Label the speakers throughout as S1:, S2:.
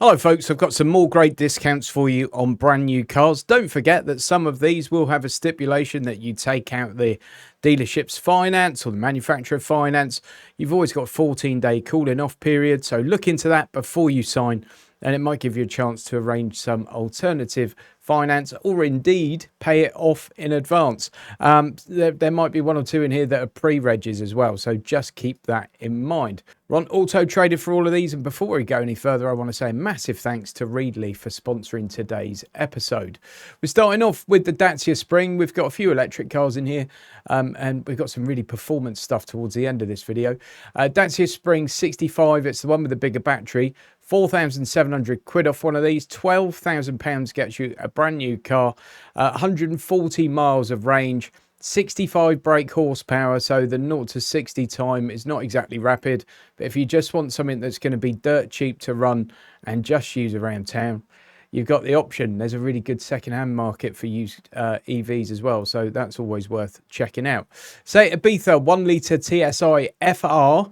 S1: Hello folks, I've got some more great discounts for you on brand new cars. Don't forget that some of these will have a stipulation that you take out the dealership's finance or the manufacturer finance. You've always got a 14-day cooling off period, so look into that before you sign, and it might give you a chance to arrange some alternative finance or indeed pay it off in advance. There might be one or two in here that are pre-regs as well, so just keep that in mind. Ron auto traded for all of these, and before we go any further, I want to say a massive thanks to Reedley for sponsoring today's episode. We're starting off with the 𝙇𝙄𝙉𝙆𝙎. We've got a few electric cars in here, and we've got some really performance stuff towards the end of this video. 𝙇𝙄𝙉𝙆 65, it's the one with the bigger battery. 4,700 quid off one of these. £12,000 gets you a brand new car, 140 miles of range, 65 brake horsepower, so the 0 to 60 time is not exactly rapid, but if you just want something that's going to be dirt cheap to run and just use around town, you've got the option. There's a really good second-hand market for used EVs as well, so that's always worth checking out. Say Ibiza 1 litre TSI FR,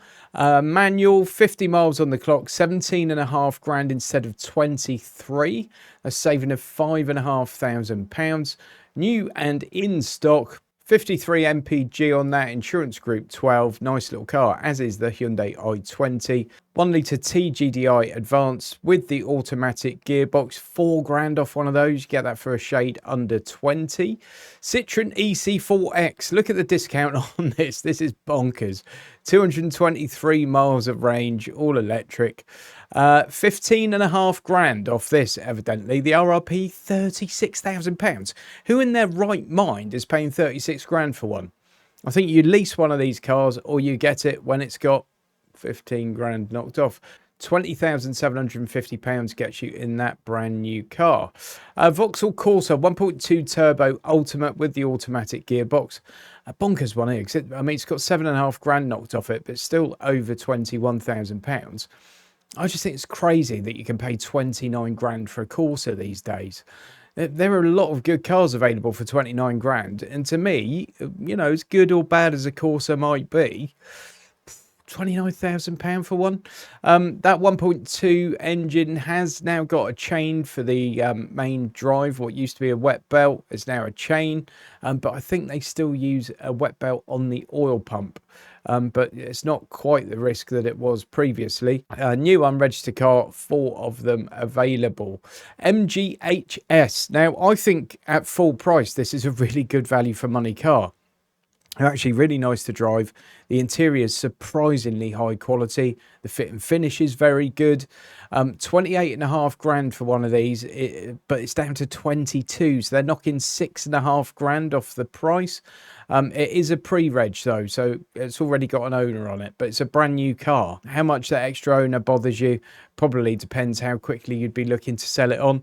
S1: manual, 50 miles on the clock, 17.5 grand instead of 23, a saving of £5,500. New and in stock. 53 mpg on that, insurance group 12, nice little car, as is the Hyundai i20. 1 litre TGDI Advance with the automatic gearbox, 4 grand off one of those. You get that for a shade under 20. Citroen EC4X, look at the discount on this. This is bonkers. 223 miles of range, all electric. 15.5 grand off this, evidently. The RRP, £36,000. Who in their right mind is paying 36 grand for one? I think you lease one of these cars or you get it when it's got 15 grand knocked off. £20,750 gets you in that brand new car. Vauxhall Corsa 1.2 turbo ultimate with the automatic gearbox. A bonkers one here. I mean, it's got 7.5 grand knocked off it, but still over £21,000. I just think it's crazy that you can pay 29 grand for a Corsa these days. There are a lot of good cars available for 29 grand. And to me, you know, as good or bad as a Corsa might be, £29,000 for one. That 1.2 engine has now got a chain for the main drive. What used to be a wet belt is now a chain, but I think they still use a wet belt on the oil pump. But it's not quite the risk that it was previously. New unregistered car, 4 of them available. MGHS. Now, I think at full price, this is a really good value for money car. They're actually really nice to drive. The interior is surprisingly high quality. The fit and finish is very good. 28.5 grand for one of these, but it's down to 22, so they're knocking 6.5 grand off the price. It is a pre-reg though, so it's already got an owner on it, but it's a brand new car. How much that extra owner bothers you probably depends how quickly you'd be looking to sell it on.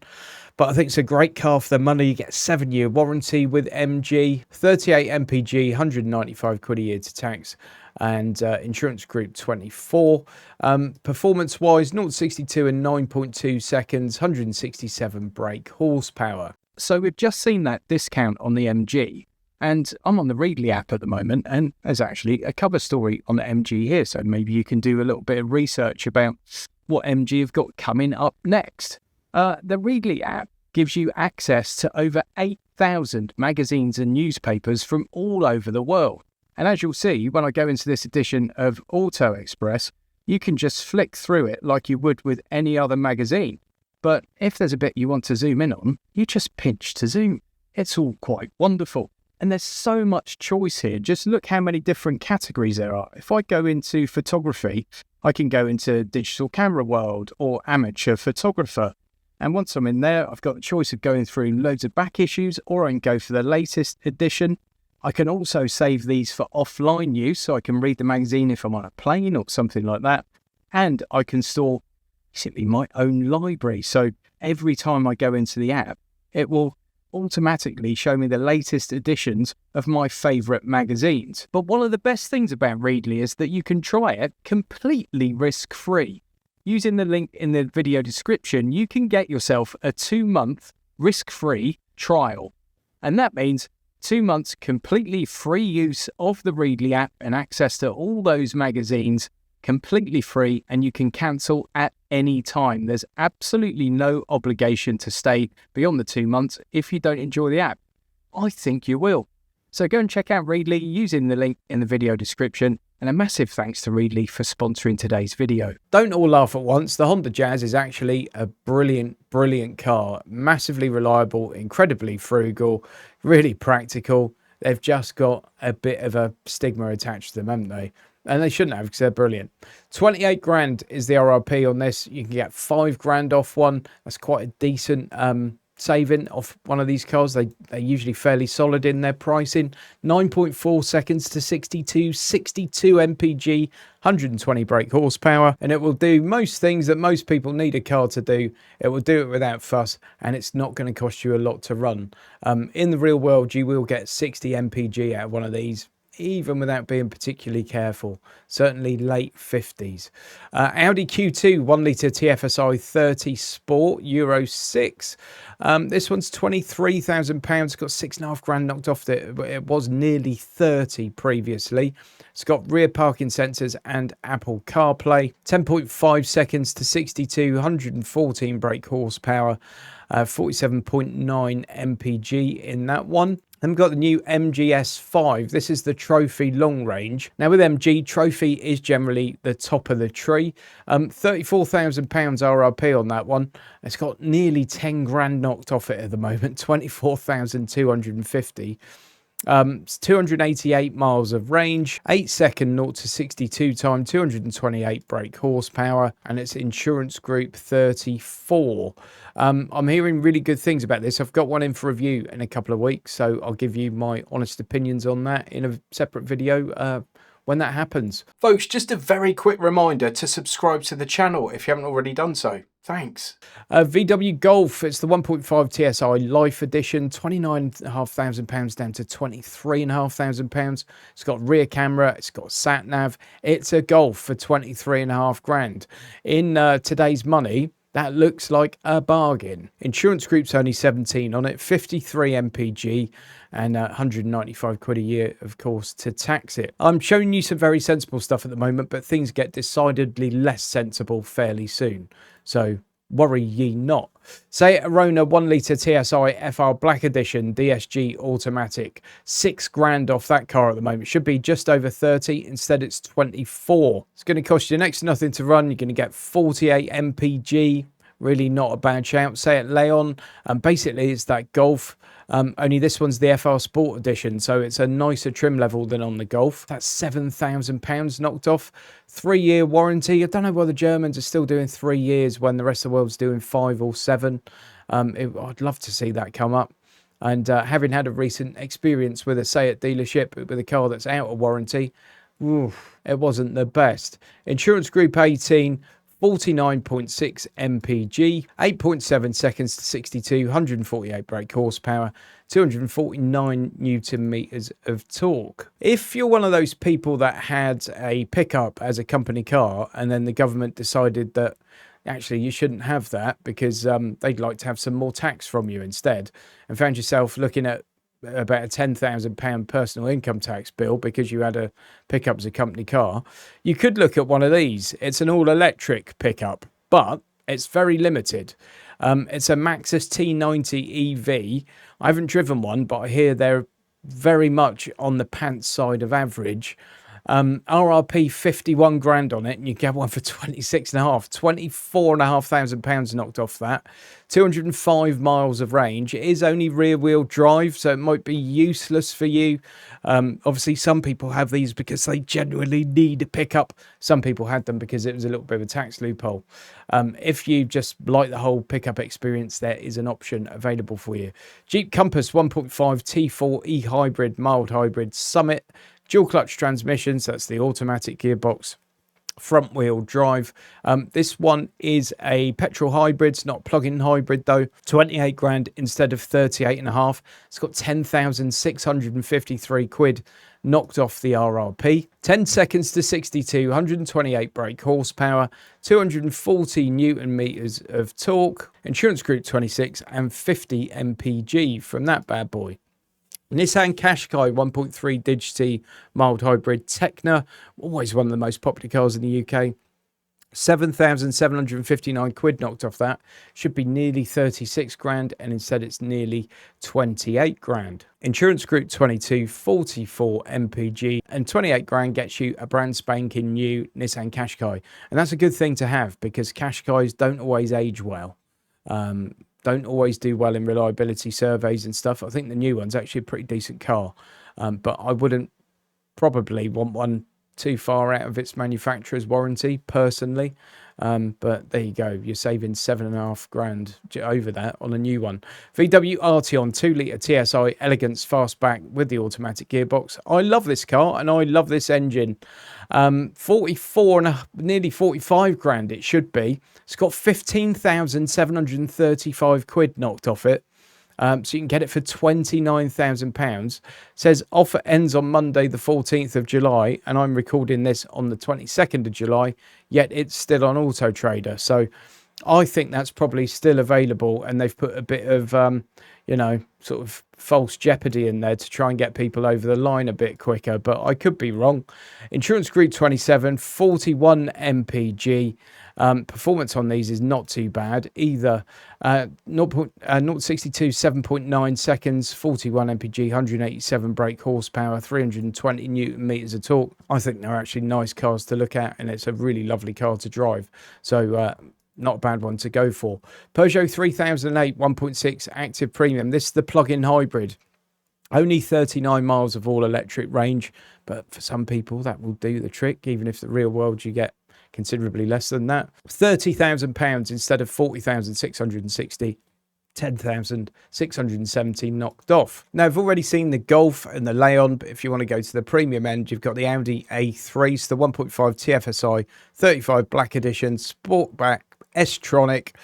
S1: But I think it's a great car for the money. You get a 7-year warranty with MG, 38 mpg, 195 quid a year to tax, and insurance group 24. Performance wise, 0 to 62 in 9.2 seconds, 167 brake horsepower. So we've just seen that discount on the MG, and I'm on the Reedley app at the moment, and there's actually a cover story on the MG here, so maybe you can do a little bit of research about what MG have got coming up next. The Reedley app gives you access to over 8,000 magazines and newspapers from all over the world. And as you'll see, when I go into this edition of Auto Express, you can just flick through it like you would with any other magazine. But if there's a bit you want to zoom in on, you just pinch to zoom. It's all quite wonderful. And there's so much choice here. Just look how many different categories there are. If I go into photography, I can go into digital camera world or amateur photographer. And once I'm in there, I've got the choice of going through loads of back issues, or I can go for the latest edition. I can also save these for offline use, so I can read the magazine if I'm on a plane or something like that. And I can store basically my own library. So every time I go into the app, it will automatically show me the latest editions of my favourite magazines. But one of the best things about Reedley is that you can try it completely risk-free. Using the link in the video description, you can get yourself a 2-month risk-free trial. And that means 2 months completely free use of the Reedley app and access to all those magazines
S2: completely free, and you can cancel at any time. There's absolutely no obligation to stay beyond the 2 months if you don't enjoy the app. I think you will. So go and check out Reedley using the link in the video description. And a massive thanks to Reedley for sponsoring today's video.
S1: Don't all laugh at once. The Honda Jazz is actually a brilliant car. Massively reliable, incredibly frugal, really practical. They've just got a bit of a stigma attached to them, haven't they? And they shouldn't have, because they're brilliant. 28 grand is the RRP on this. You can get 5 grand off one. That's quite a decent saving off one of these cars. They're usually fairly solid in their pricing. 9.4 seconds to 62 mpg, 120 brake horsepower, and it will do most things that most people need a car to do. It will do it without fuss, and it's not going to cost you a lot to run. In the real world, you will get 60 mpg out of one of these, even without being particularly careful. Certainly late 50s. Audi Q2 1 litre TFSI 30 Sport Euro 6. This one's £23,000. Got 6.5 grand knocked off it. It was nearly 30 previously. It's got rear parking sensors and Apple CarPlay. 10.5 seconds to 62, 114 brake horsepower, 47.9 mpg in that one. Then we've got the new MGS5. This is the Trophy long range. Now with MG, Trophy is generally the top of the tree. £34,000 RRP on that one. It's got nearly 10 grand knocked off it at the moment, 24,250. It's 288 miles of range, 8-second 0 to 62 time, 228 brake horsepower, and it's insurance group 34. I'm hearing really good things about this. I've got one in for review in a couple of weeks, so I'll give you my honest opinions on that in a separate video when that happens. Folks, just a very quick reminder to subscribe to the channel if you haven't already done so. Thanks. VW Golf, it's the 1.5 TSI Life Edition, £29,500 down to £23,500. It's got rear camera, it's got sat nav. It's a Golf for 23.5 grand. In today's money, that looks like a bargain. Insurance group's only 17 on it, 53 mpg, and 195 quid a year, of course, to tax it. I'm showing you some very sensible stuff at the moment, but things get decidedly less sensible fairly soon. So worry ye not. Say Arona 1 litre TSI FR Black Edition DSG automatic, 6 grand off that car at the moment. Should be just over 30. Instead, it's 24. It's going to cost you next to nothing to run. You're going to get 48 mpg. Really not a bad shout. Say at Leon, basically it's that Golf. Only this one's the FR Sport Edition, so it's a nicer trim level than on the Golf. That's £7,000 knocked off. 3-year warranty. I don't know why the Germans are still doing 3 years when the rest of the world's doing 5 or 7. I'd love to see that come up. And having had a recent experience with a Seat dealership with a car that's out of warranty, it wasn't the best. Insurance Group 18. 49.6 mpg, 8.7 seconds to 62, 148 brake horsepower, 249 newton meters of torque. If you're one of those people that had a pickup as a company car and then the government decided that actually you shouldn't have that because they'd like to have some more tax from you instead, and found yourself looking at about a £10,000 personal income tax bill because you had a pickup as a company car, you could look at one of these. It's an all-electric pickup, but it's very limited. It's a Maxus T90 EV. I haven't driven one, but I hear they're very much on the pants side of average. RRP 51 grand on it, and you get one for 26.5, £24,500 knocked off that. 205 miles of range. It is only rear wheel drive, so it might be useless for you. Obviously some people have these because they genuinely need a pickup. Some people had them because it was a little bit of a tax loophole. If you just like the whole pickup experience, there is an option available for you. Jeep Compass 1.5 T4 e-hybrid mild hybrid Summit. Dual clutch transmissions, that's the automatic gearbox, front wheel drive. This one is a petrol hybrid, it's not plug-in hybrid though. 28 grand instead of 38.5. It's got 10,653 quid knocked off the RRP. 10 seconds to 62, 128 brake horsepower, 240 newton meters of torque. Insurance group 26 and 50 mpg from that bad boy. Nissan Qashqai 1.3 Digital mild hybrid Tecna, always one of the most popular cars in the UK. 7,759 quid knocked off that. Should be nearly 36 grand, and instead it's nearly 28 grand. Insurance Group 22, 44 MPG, and 28 grand gets you a brand spanking new Nissan Qashqai. And that's a good thing to have, because Qashqais don't always age well. Don't always do well in reliability surveys and stuff. I think the new one's actually a pretty decent car, but I wouldn't probably want one too far out of its manufacturer's warranty personally. But there you go, you're saving 7.5 grand over that on a new one. VW Arteon 2-litre TSI Elegance Fastback with the automatic gearbox. I love this car and I love this engine. 44 and nearly 45 grand it should be. It's got 15,735 quid knocked off it. So you can get it for £29,000. Says offer ends on Monday the 14th of July, and I'm recording this on the 22nd of July, yet it's still on Auto Trader. So I think that's probably still available, and they've put a bit of sort of false jeopardy in there to try and get people over the line a bit quicker, but I could be wrong. Insurance Group 27, 41 MPG. Performance on these is not too bad either. 0.62, 7.9 seconds, 41 mpg, 187 brake horsepower, 320 newton meters of torque. I think they're actually nice cars to look at, and it's a really lovely car to drive. So not a bad one to go for. Peugeot 3008 1.6 active premium. This is the plug-in hybrid. Only 39 miles of all electric range, but for some people that will do the trick, even if the real world you get considerably less than that. £30,000 instead of 40,660. 10,670 knocked off. Now, I've already seen the Golf and the Leon, but if you want to go to the premium end, you've got the Audi A3, so the 1.5 TFSI, 35 Black Edition, Sportback, S-Tronic.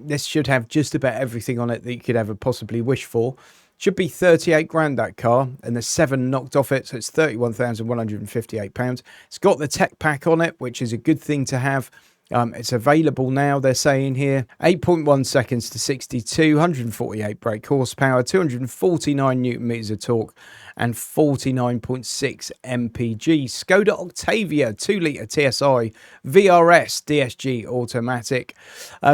S1: This should have just about everything on it that you could ever possibly wish for. Should be 38 grand, that car, and there's 7 knocked off it, so it's £31,158. It's got the tech pack on it, which is a good thing to have. It's available now, they're saying here. 8.1 seconds to 62, 148 brake horsepower, 249 newton meters of torque, and 49.6 mpg. Skoda Octavia 2-litre TSI VRS DSG automatic.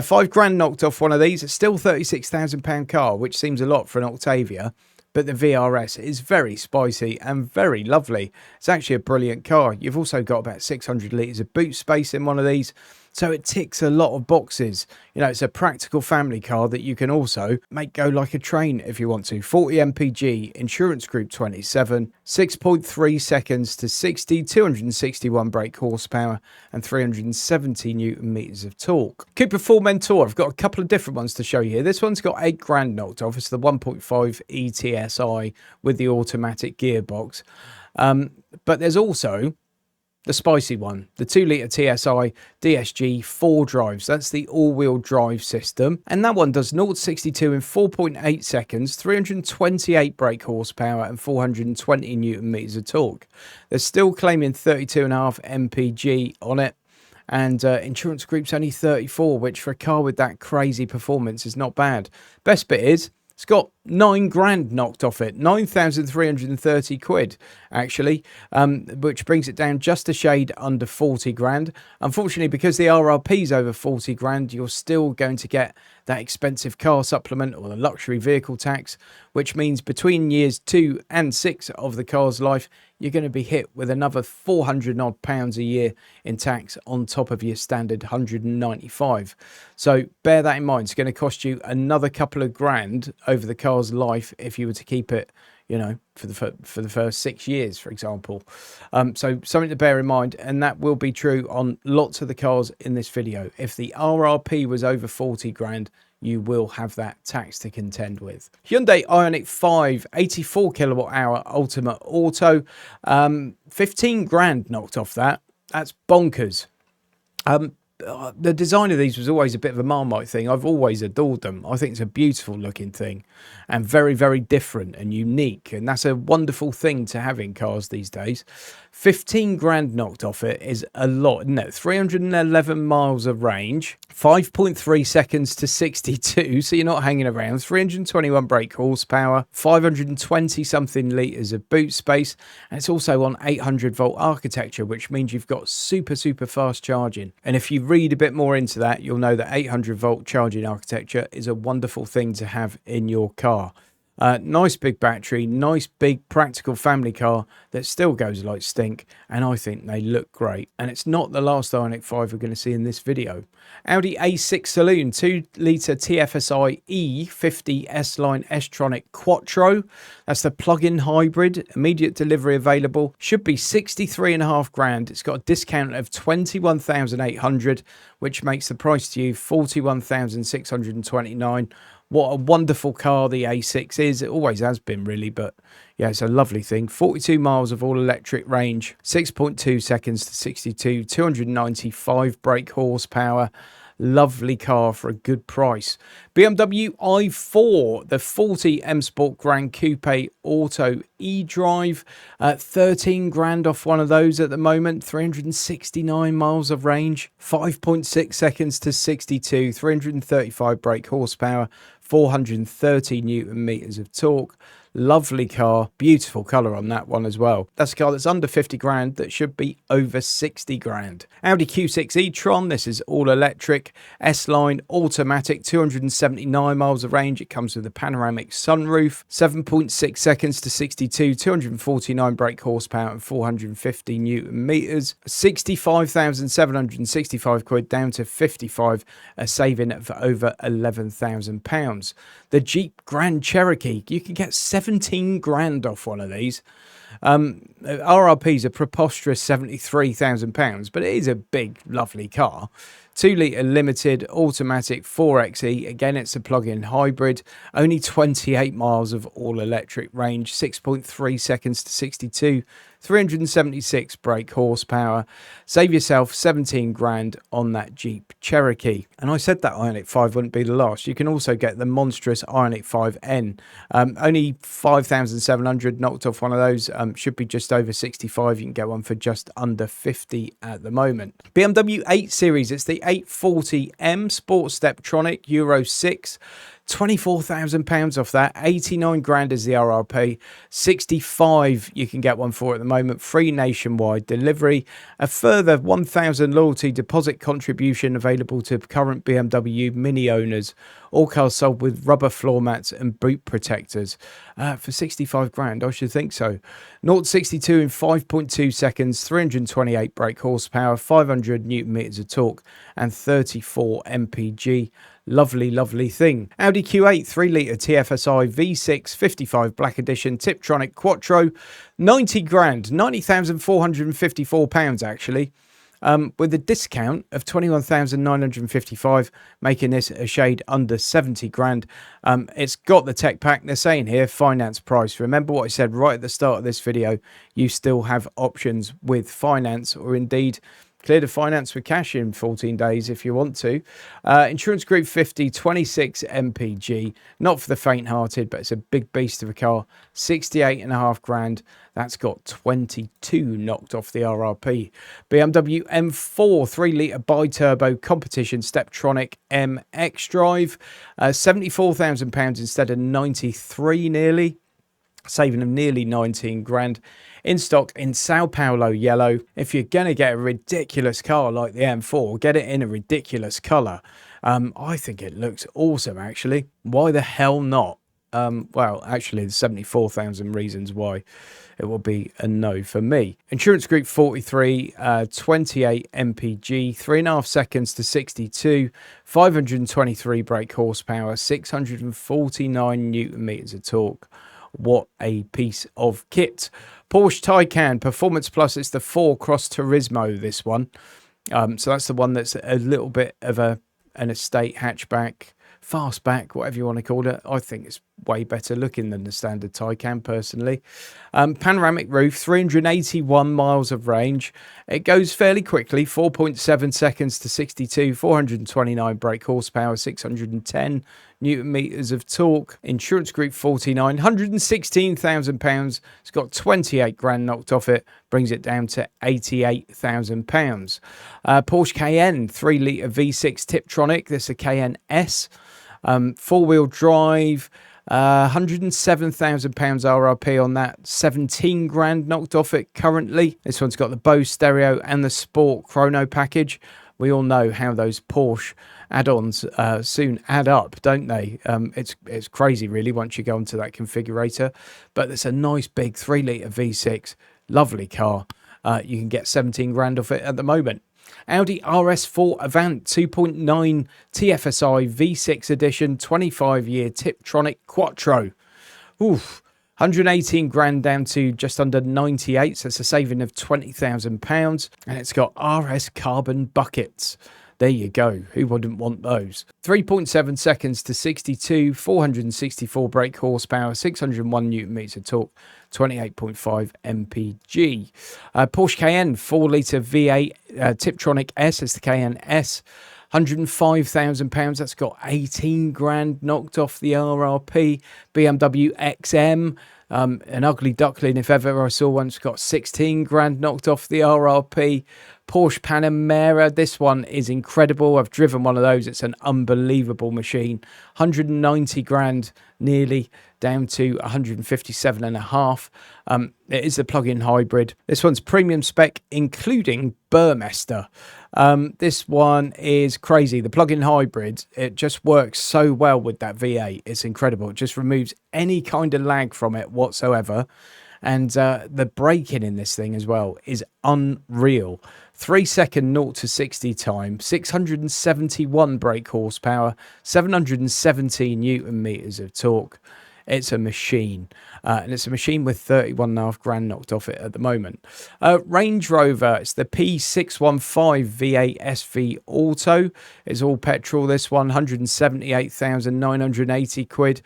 S1: 5 grand knocked off one of these. It's still £36,000 car, which seems a lot for an Octavia. But the VRS is very spicy and very lovely. It's actually a brilliant car. You've also got about 600 litres of boot space in one of these. So it ticks a lot of boxes. You know, it's a practical family car that you can also make go like a train if you want to. 40 mpg, Insurance Group 27, 6.3 seconds to 60, 261 brake horsepower, and 370 newton meters of torque. Cooper Formentor, I've got a couple of different ones to show you here. This one's got 8 grand knocked off. It's the 1.5 ETSI with the automatic gearbox. But there's also the spicy one, the 2-litre TSI DSG 4 drives. That's the all-wheel drive system. And that one does 0 to 62 in 4.8 seconds, 328 brake horsepower, and 420 newton meters of torque. They're still claiming 32.5 mpg on it. And Insurance Group's only 34, which for a car with that crazy performance is not bad. Best bit is, it's got 9 grand knocked off it, 9,330 quid, actually, which brings it down just a shade under 40 grand. Unfortunately, because the RRP is over 40 grand, you're still going to get that expensive car supplement or the luxury vehicle tax, which means between years 2 and 6 of the car's life, you're going to be hit with another 400 odd pounds a year in tax on top of your standard 195. So bear that in mind. It's going to cost you another couple of grand over the car's life if you were to keep it, you know, for the first 6 years, for example. So something to bear in mind, and that will be true on lots of the cars in this video. If the RRP was over 40 grand, you will have that tax to contend with. Hyundai Ioniq 5 84 kilowatt hour Ultimate Auto, 15 grand knocked off that. That's bonkers. the design of these was always a bit of a Marmite thing. I've always adored them. I think it's a beautiful looking thing and very, very different and unique. And that's a wonderful thing to have in cars these days. 15 grand knocked off it is a lot, isn't it? 311 miles of range, 5.3 seconds to 62. So you're not hanging around. 321 brake horsepower, 520 something litres of boot space. And it's also on 800 volt architecture, which means you've got super, super fast charging. And if you read a bit more into that, you'll know that 800 volt charging architecture is a wonderful thing to have in your car. Nice big battery, nice big practical family car that still goes like stink, and I think they look great. And it's not the last Ioniq 5 we're going to see in this video. Audi A6 Saloon 2-litre TFSI E50 S-Line S-Tronic Quattro. That's the plug-in hybrid, immediate delivery available. Should be 63.5 grand. It's got a discount of 21,800, which makes the price to you 41,629. What a wonderful car the A6 is. It always has been, really, but yeah, it's a lovely thing. 42 miles of all-electric range, 6.2 seconds to 62, 295 brake horsepower. Lovely car for a good price. BMW i4, the 40 M Sport Grand Coupe Auto e-drive, 13 grand off one of those at the moment, 369 miles of range, 5.6 seconds to 62, 335 brake horsepower, 430 Newton meters of torque. Lovely car, beautiful colour on that one as well. That's a car that's under 50 grand that should be over 60 grand. Audi Q6 e-tron, this is all electric, S-Line, automatic, 279 miles of range. It comes with a panoramic sunroof, 7.6 seconds to 62, 249 brake horsepower and 450 Newton meters. 65,765 quid down to 55, a saving of over £11,000. The Jeep Grand Cherokee, you can get 17 grand off one of these. RRP is a preposterous £73,000, but it is a big, lovely car. 2-litre limited, automatic 4xe. Again, it's a plug-in hybrid. Only 28 miles of all-electric range, 6.3 seconds to 62, 376 brake horsepower. Save yourself 17 grand on that Jeep Cherokee. And I said that Ioniq 5 wouldn't be the last. You can also get the monstrous Ioniq 5N. Only 5,700 knocked off one of those. Should be just over 65. You can get one for just under 50 at the moment. BMW 8 Series, it's the 840M Sport Steptronic Euro 6. £24,000 off that, 89 grand is the RRP, 65 you can get one for at the moment, free nationwide delivery, a further 1,000 loyalty deposit contribution available to current BMW Mini owners. All cars sold with rubber floor mats and boot protectors. For 65 grand, I should think so. 0-62 in 5.2 seconds, 328 brake horsepower, 500 Newton meters of torque and 34 mpg. Lovely, lovely thing. Audi Q8 3-litre TFSI V6 55 Black Edition Tiptronic Quattro, 90 grand, £90,454 actually, with a discount of 21,955, making this a shade under 70 grand. It's got the tech pack. They're saying here finance price. Remember what I said right at the start of this video, you still have options with finance, or indeed clear the finance with cash in 14 days if you want to. Insurance Group 50, 26 mpg. Not for the faint-hearted, but it's a big beast of a car. 68.5 grand. That's got 22 knocked off the RRP. BMW M4 3-litre bi-turbo competition Steptronic M X-Drive. £74,000 instead of 93 nearly. Saving them nearly 19 grand. In stock in Sao Paulo yellow. If you're going to get a ridiculous car like the M4, get it in a ridiculous colour. I think it looks awesome, actually. Why the hell not? Well, actually, there's 74,000 reasons why it will be a no for me. Insurance Group 43, 28 mpg, 3.5 seconds to 62, 523 brake horsepower, 649 Newton meters of torque. What a piece of kit. Porsche Taycan Performance Plus, it's the 4 Cross Turismo, this one. So that's the one that's a little bit of an estate hatchback. fastback, whatever you want to call it. I think it's way better looking than the standard Taycan personally. Panoramic roof, 381 miles of range. It goes fairly quickly, 4.7 seconds to 62, 429 brake horsepower, 610 Newton meters of torque. Insurance group 49, £116,000. It's got 28 grand knocked off it, brings it down to £88,000. Porsche Cayenne 3 litre V6 Tiptronic. This is a Cayenne S, 4-wheel drive. £107,000 RRP on that, 17 grand knocked off it currently. This one's got the Bose stereo and the Sport Chrono package. We all know how those Porsche add-ons soon add up, don't they? It's crazy really once you go onto that configurator, but it's a nice big 3 litre V6, lovely car. You can get 17 grand off it at the moment. Audi RS4 Avant 2.9 TFSI V6 edition, 25-year Tiptronic Quattro. Oof, 118 grand down to just under 98, so it's a saving of £20,000. And it's got RS carbon buckets. There you go. Who wouldn't want those? 3.7 seconds to 62, 464 brake horsepower, 601 Newton meters of torque, 28.5 mpg. Porsche Cayenne 4 litre V8 Tiptronic S. It's the Cayenne S. £105,000. That's got 18 grand knocked off the RRP. BMW XM. An ugly duckling if ever I saw one. It's got 16 grand knocked off the RRP. Porsche Panamera, this one is incredible. I've driven one of those. It's an unbelievable machine. 190 grand nearly, down to 157.5. It is a plug-in hybrid. This one's premium spec, including Burmester. This one is crazy. The plug-in hybrid, it just works so well with that V8. It's incredible. It just removes any kind of lag from it whatsoever. And the braking in this thing as well is unreal. 3-second 0 to 60 time, 671 brake horsepower, 717 Newton meters of torque. It's a machine, and it's a machine with 31.5 grand knocked off it at the moment. Range Rover, it's the P615 V8 SV Auto. It's all petrol. This one, 178,980 quid,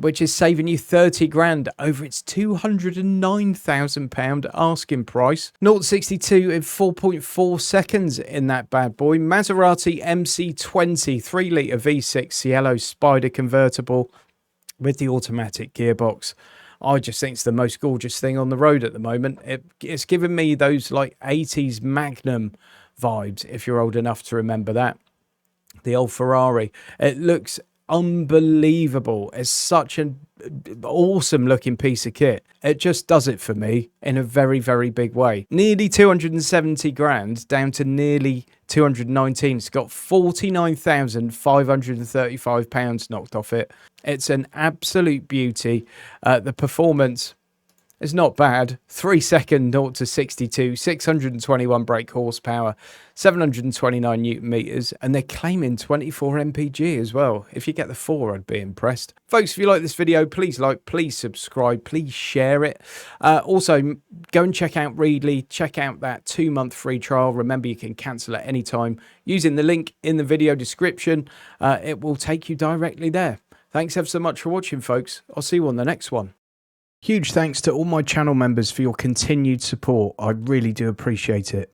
S1: which is saving you 30 grand over its £209,000 asking price. 0 to 62 in 4.4 seconds in that bad boy. Maserati MC20 3 litre V6 Cielo Spider convertible with the automatic gearbox. I just think it's the most gorgeous thing on the road at the moment. It's given me those like 80s Magnum vibes, if you're old enough to remember that. The old Ferrari. It looks unbelievable. It's such an awesome looking piece of kit. It just does it for me in a very, very big way. Nearly 270 grand down to nearly 219. It's got £49,535 knocked off it. It's an absolute beauty. The performance is not bad. 3-second 0 to 62, 621 brake horsepower, 729 Newton meters, and they're claiming 24 mpg as well. If you get the 4, I'd be impressed. Folks, if you like this video, please like, please subscribe, please share it. Also, go and check out Reedley. Check out that 2-month free trial. Remember, you can cancel at any time using the link in the video description. It will take you directly there. Thanks ever so much for watching, folks. I'll see you on the next one. Huge thanks to all my channel members for your continued support. I really do appreciate it.